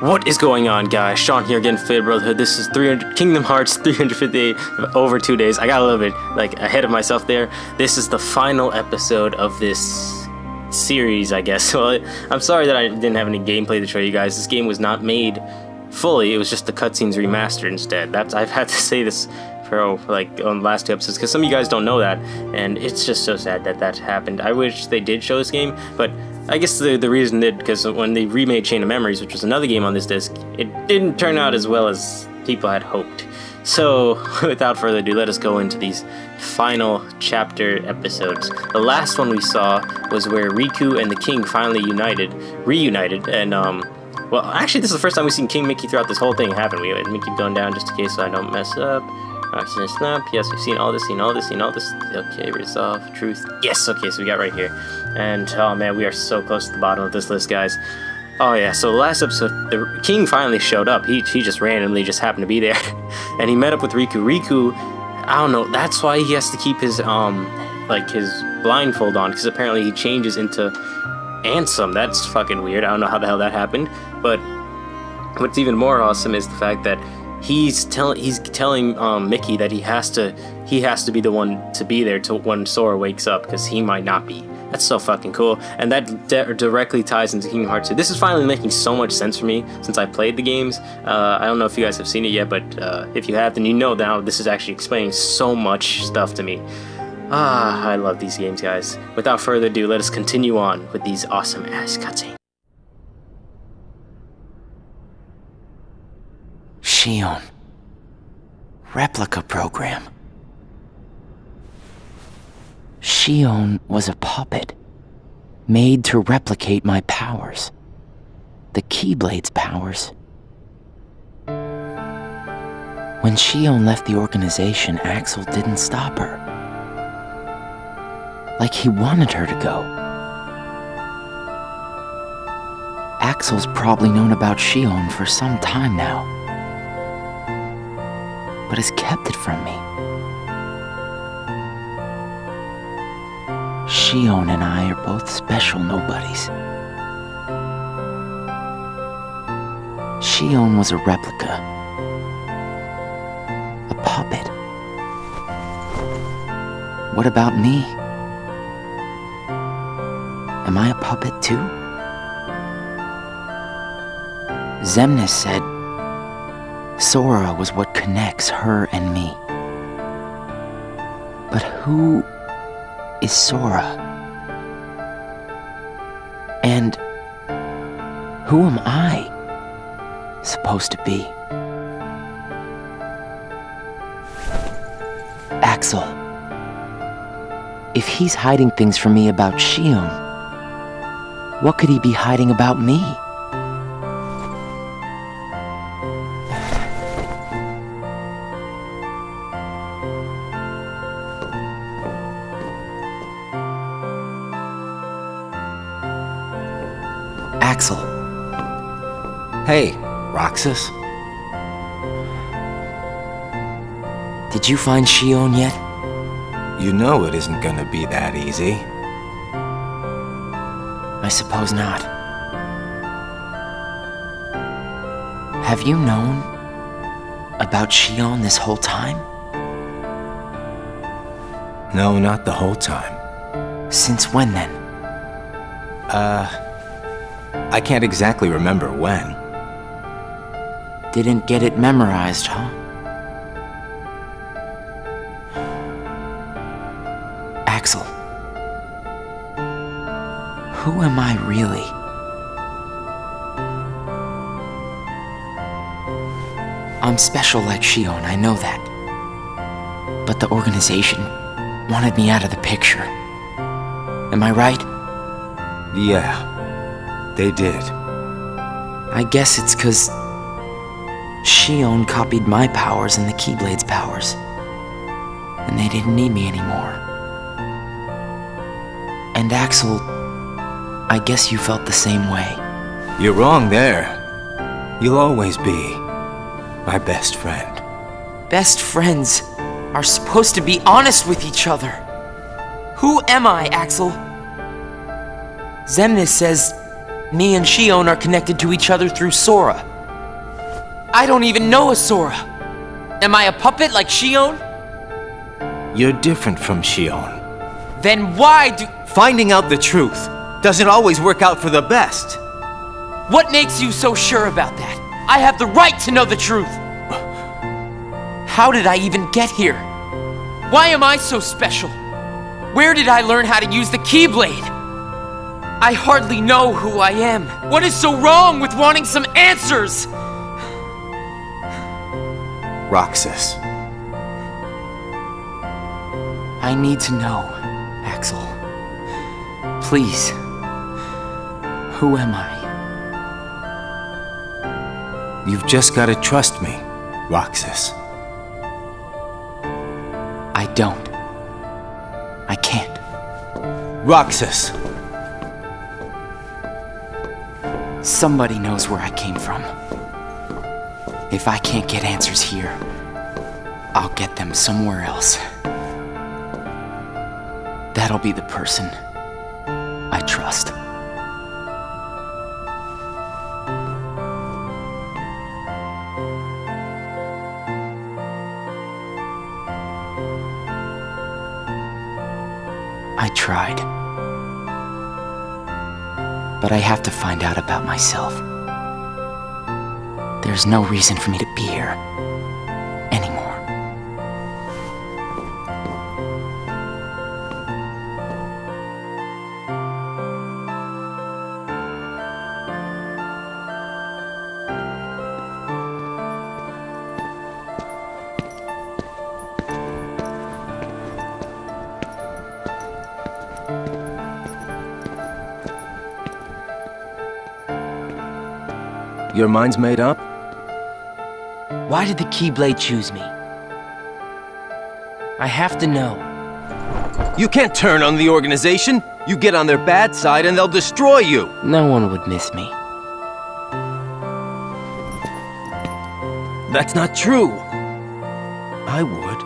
What is going on, guys? Sean here again, Fate Brotherhood. This is Kingdom Hearts 358 over 2 days. I got a little bit ahead of myself there. This is the final episode of this series, I guess. Well, I'm sorry that I didn't have any gameplay to show you guys. This game was not made fully. It was just the cutscenes remastered instead. I've had to say this for on the last 2 episodes because some of you guys don't know that, and it's just so sad that happened. I wish they did show this game, but I guess the reason did because when they remade Chain of Memories, which was another game on this disc, it didn't turn out as well as people had hoped. So without further ado, let us go into these final chapter episodes. The last one we saw was where Riku and the King finally reunited, and well, actually this is the first time we've seen King Mickey throughout this whole thing happen. Let me keep going down just in case so I don't mess up. Oxygen snap. Yes, we've seen all this. Okay, resolve, truth. Yes, okay, so we got right here. And, oh man, we are so close to the bottom of this list, guys. Oh yeah, so the last episode, the King finally showed up. He just randomly just happened to be there. And he met up with Riku. Riku, I don't know, that's why he has to keep his, his blindfold on, because apparently he changes into Ansem. That's fucking weird. I don't know how the hell that happened. But what's even more awesome is the fact that he's telling Mickey that he has to be the one to be there till when Sora wakes up, because he might not be. That's so fucking cool, and that directly ties into Kingdom Hearts 2. This is finally making so much sense for me since I played the games. I don't know if you guys have seen it yet, but if you have, then you know now this is actually explaining so much stuff to me. I love these games, guys. Without further ado, let us continue on with these awesome ass cutscenes. Xion. Replica program. Xion was a puppet, made to replicate my powers. The Keyblade's powers. When Xion left the organization, Axel didn't stop her. Like he wanted her to go. Axel's probably known about Xion for some time now, but has kept it from me. Xion and I are both special nobodies. Xion was a replica. A puppet. What about me? Am I a puppet too? Xemnas said Sora was what connects her and me. But who is Sora? And who am I supposed to be? Axel. If he's hiding things from me about Xion, what could he be hiding about me? Axel. Hey, Roxas. Did you find Xion yet? You know it isn't gonna be that easy. I suppose not. Have you known about Xion this whole time? No, not the whole time. Since when then? I can't exactly remember when. Didn't get it memorized, huh? Axel. Who am I really? I'm special like Xion, I know that. But the organization wanted me out of the picture. Am I right? Yeah. They did. I guess it's 'cause Xion copied my powers and the Keyblade's powers, and they didn't need me anymore. And Axel, I guess you felt the same way. You're wrong there. You'll always be my best friend. Best friends are supposed to be honest with each other. Who am I, Axel? Xemnas says me and Xion are connected to each other through Sora. I don't even know a Sora. Am I a puppet like Shion? You're different from Shion. Then why do... Finding out the truth doesn't always work out for the best. What makes you so sure about that? I have the right to know the truth. How did I even get here? Why am I so special? Where did I learn how to use the Keyblade? I hardly know who I am. What is so wrong with wanting some answers? Roxas. I need to know, Axel. Please. Who am I? You've just got to trust me, Roxas. I don't. I can't. Roxas! Somebody knows where I came from. If I can't get answers here, I'll get them somewhere else. That'll be the person I trust. I tried. But I have to find out about myself. There's no reason for me to be here anymore. Your mind's made up? Why did the Keyblade choose me? I have to know. You can't turn on the organization! You get on their bad side and they'll destroy you! No one would miss me. That's not true! I would.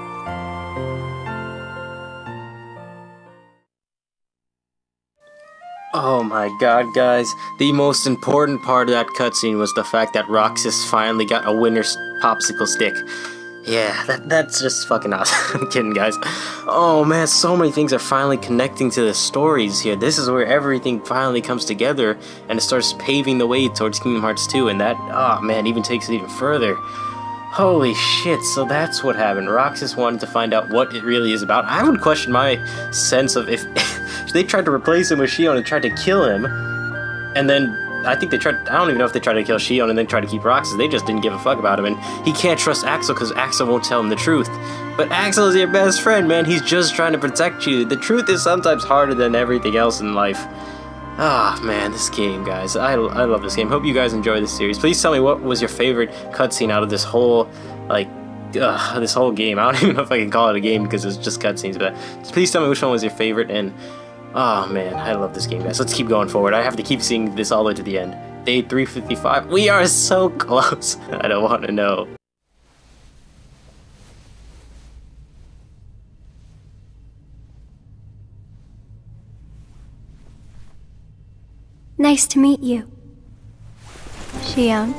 Oh my god, guys. The most important part of that cutscene was the fact that Roxas finally got a winner's popsicle stick. Yeah, that's just fucking awesome. I'm kidding, guys. Oh man, so many things are finally connecting to the stories here. This is where everything finally comes together and it starts paving the way towards Kingdom Hearts 2, and that, oh man, even takes it even further. Holy shit, so that's what happened. Roxas wanted to find out what it really is about. I would question my sense of if they tried to replace him with Shion and tried to kill him, and then I think they tried, I don't even know if they tried to kill Shion and then tried to keep Roxas. They just didn't give a fuck about him, and he can't trust Axel because Axel won't tell him the truth. But Axel is your best friend, man. He's just trying to protect you. The truth is sometimes harder than everything else in life. Ah, man, this game, guys. I love this game. Hope you guys enjoy this series. Please tell me what was your favorite cutscene out of this whole, like, this whole game. I don't even know if I can call it a game because it's just cutscenes, but please tell me which one was your favorite, and oh man, I love this game, guys. Let's keep going forward. I have to keep seeing this all the way to the end. Day 355. We are so close. I don't want to know. Nice to meet you, Shion.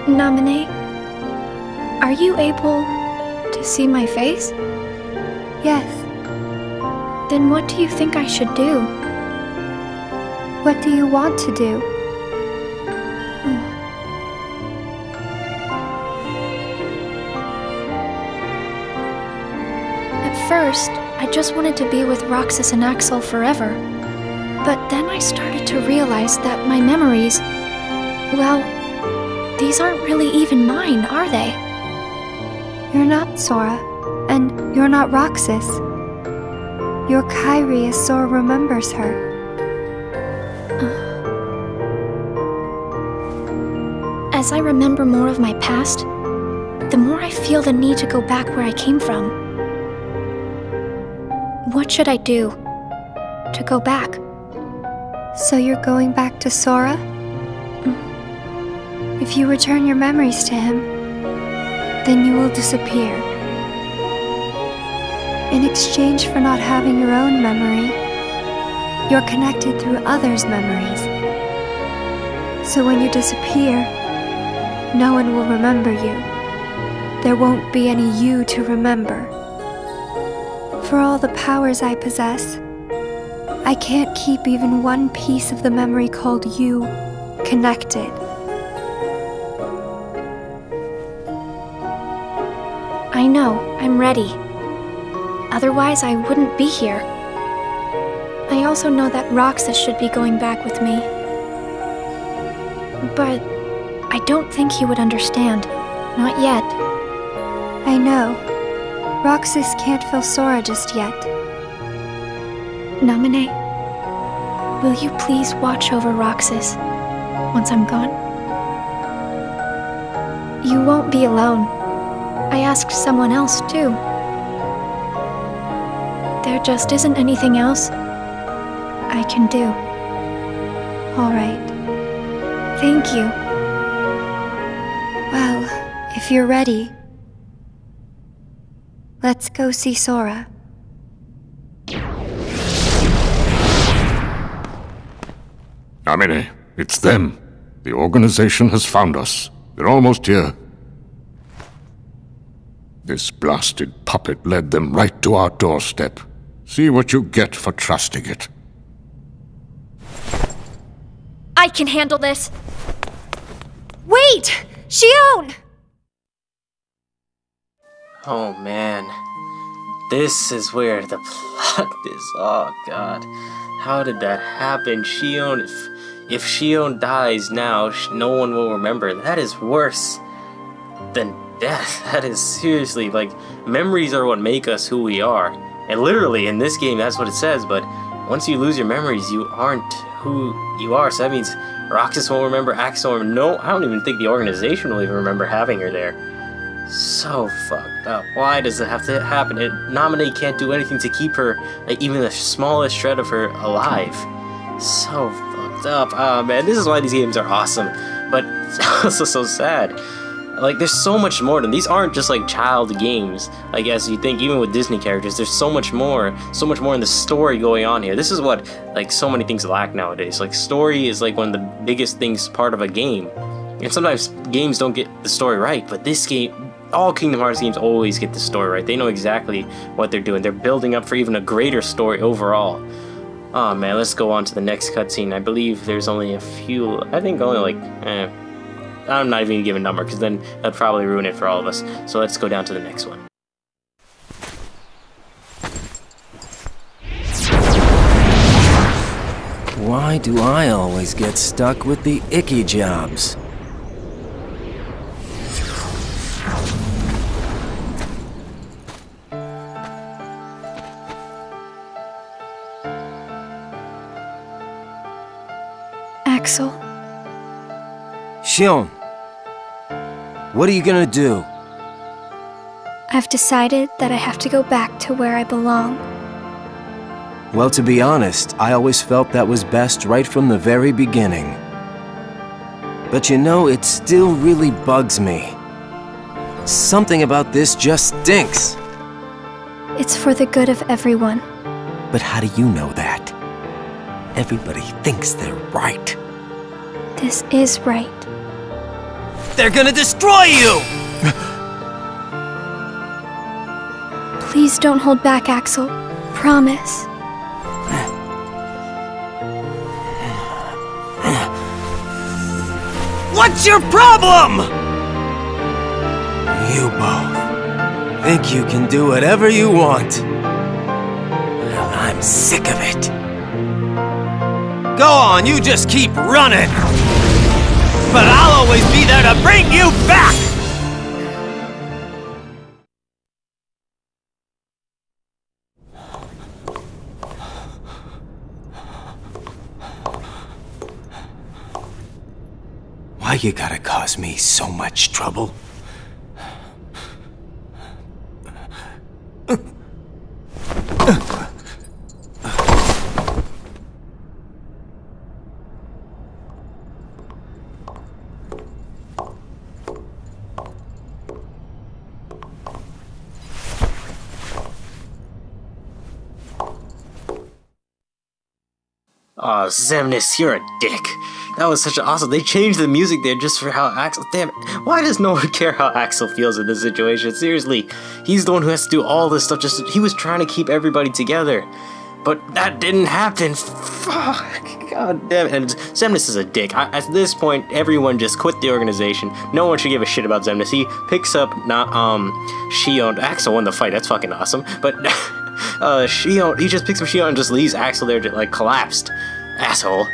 Naminé, are you able to see my face? Yes. Then what do you think I should do? What do you want to do? At first, I just wanted to be with Roxas and Axel forever. But then I started to realize that my memories, well, these aren't really even mine, are they? You're not Sora, and you're not Roxas. You're Kairi as Sora remembers her. As I remember more of my past, the more I feel the need to go back where I came from. What should I do to go back? So you're going back to Sora? If you return your memories to him, then you will disappear. In exchange for not having your own memory, you're connected through others' memories. So when you disappear, no one will remember you. There won't be any you to remember. For all the powers I possess, I can't keep even one piece of the memory called you connected. I know, I'm ready. Otherwise, I wouldn't be here. I also know that Roxas should be going back with me. But I don't think he would understand. Not yet. I know. Roxas can't feel Sora just yet. Namine, will you please watch over Roxas once I'm gone? You won't be alone. I asked someone else, too. There just isn't anything else I can do. All right. Thank you. Well, if you're ready, let's go see Sora. Namine, it's them. The organization has found us. They're almost here. This blasted puppet led them right to our doorstep. See what you get for trusting it. I can handle this. Wait! Shion! Oh man. This is where the plot is. Oh god. How did that happen? Shion, if Shion dies now, no one will remember. That is worse than death. That is seriously, like, memories are what make us who we are. And literally, in this game, that's what it says, but once you lose your memories, you aren't who you are. So that means Roxas won't remember, Axel won't remember. No, I don't even think the organization will even remember having her there. So fucked up. Why does it have to happen? Namine can't do anything to keep her, like, even the smallest shred of her alive. So fucked up. Ah, man, this is why these games are awesome, but also so sad. Like, there's so much more to them. These aren't just, like, child games, like, as you think, even with Disney characters. There's so much more in the story going on here. This is what, like, so many things lack nowadays. Like, story is, like, one of the biggest things part of a game. And sometimes games don't get the story right, but this game, all Kingdom Hearts games always get the story right. They know exactly what they're doing. They're building up for even a greater story overall. Oh, man, let's go on to the next cutscene. I believe there's only a few, I think only, like, I'm not even going to give a number, because then that'd probably ruin it for all of us. So let's go down to the next one. Why do I always get stuck with the icky jobs? Axel? Shion, what are you gonna do? I've decided that I have to go back to where I belong. Well, to be honest, I always felt that was best right from the very beginning. But you know, it still really bugs me. Something about this just stinks. It's for the good of everyone. But how do you know that? Everybody thinks they're right. This is right. They're gonna destroy you! Please don't hold back, Axel. Promise. What's your problem? You both think you can do whatever you want. Well, I'm sick of it. Go on, you just keep running. But I'll always be there to bring you back! Why you gotta cause me so much trouble? Oh, Xemnas, you're a dick. That was such an awesome. They changed the music there just for how Axel. Damn it. Why does no one care how Axel feels in this situation? Seriously, he's the one who has to do all this stuff. He was trying to keep everybody together, but that didn't happen. Fuck. God damn it. And Xemnas is a dick. At this point, everyone just quit the organization. No one should give a shit about Xemnas. He picks up Shion. Axel won the fight. That's fucking awesome. But Shion, he just picks up Shion and just leaves Axel there, like collapsed. Asshole.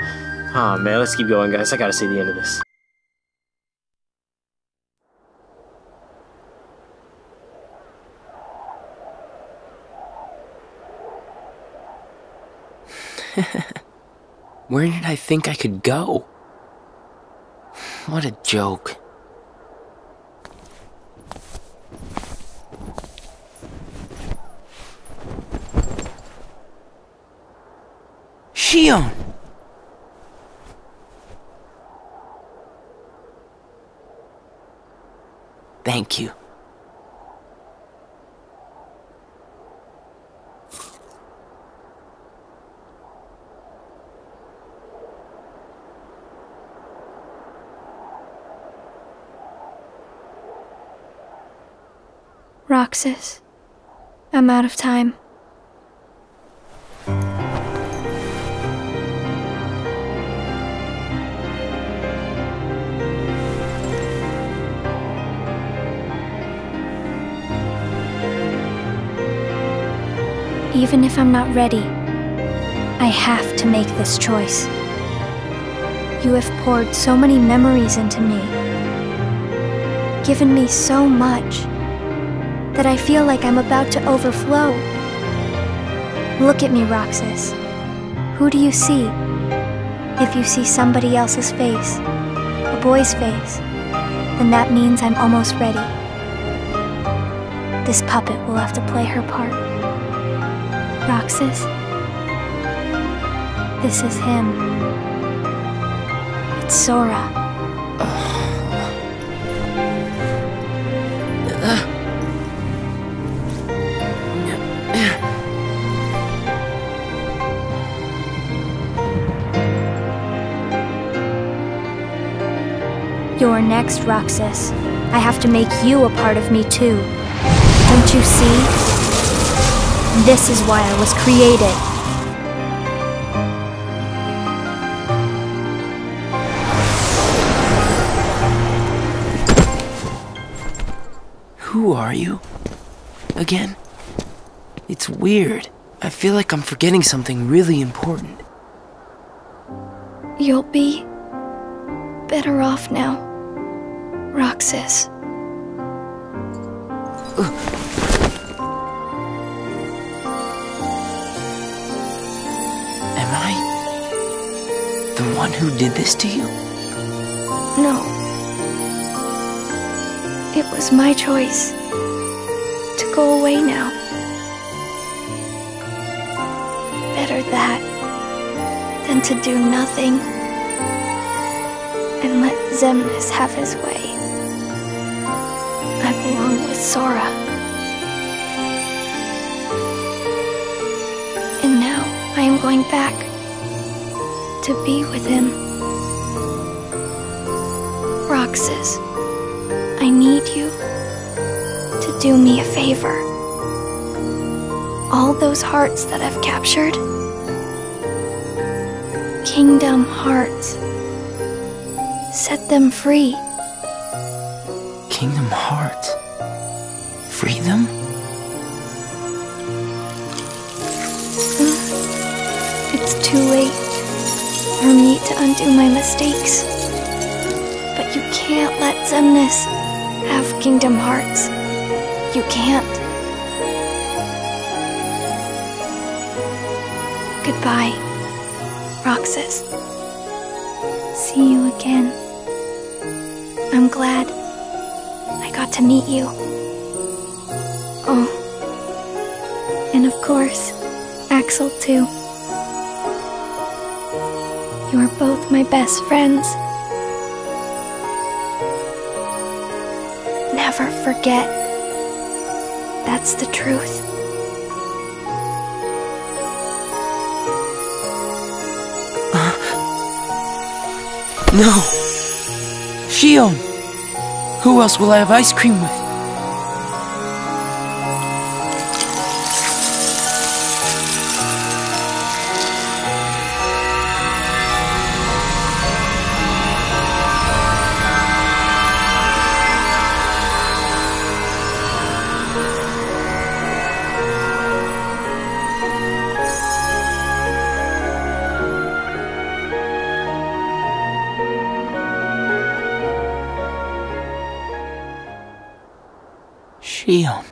Oh man, let's keep going, guys. I gotta see the end of this. Where did I think I could go? What a joke. Shion! Thank you. Roxas, I'm out of time. Even if I'm not ready, I have to make this choice. You have poured so many memories into me, given me so much, that I feel like I'm about to overflow. Look at me, Roxas. Who do you see? If you see somebody else's face, a boy's face, then that means I'm almost ready. This puppet will have to play her part. Roxas, this is him. It's Sora. You're next, Roxas. I have to make you a part of me too. Don't you see? This is why I was created. Who are you? Again? It's weird. I feel like I'm forgetting something really important. You'll be better off now, Roxas. Am I the one who did this to you? No. It was my choice to go away now. Better that than to do nothing and let Xemnas have his way. I belong with Sora. And now I am going back to be with him. Roxas, I need you to do me a favor. All those hearts that I've captured, Kingdom Hearts, set them free. Kingdom Hearts? Free them? It's too late for me to undo my mistakes. But you can't let Xemnas have Kingdom Hearts. You can't. Goodbye, Roxas. See you again. I'm glad I got to meet you. Oh, and of course, Axel too. You are both my best friends. Never forget. That's the truth. No! Shion! Who else will I have ice cream with? Shion.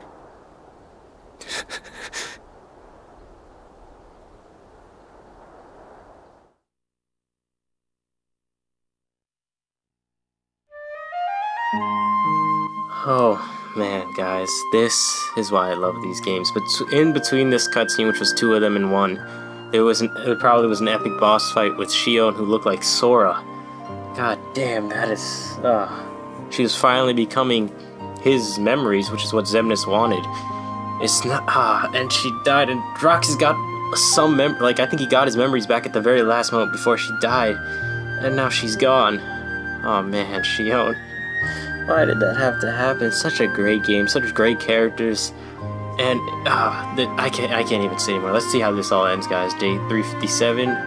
Oh man, guys, this is why I love these games. But in between this cutscene, which was 2 of them in 1, there probably was an epic boss fight with Shion who looked like Sora. God damn, that is... she was finally becoming his memories, which is what Xemnas wanted. It's not... and she died, and Roxas got some like, I think he got his memories back at the very last moment before she died. And now she's gone. Oh man, Shion. Why did that have to happen? Such a great game, such great characters. And, I can't even say anymore. Let's see how this all ends, guys. Day 357.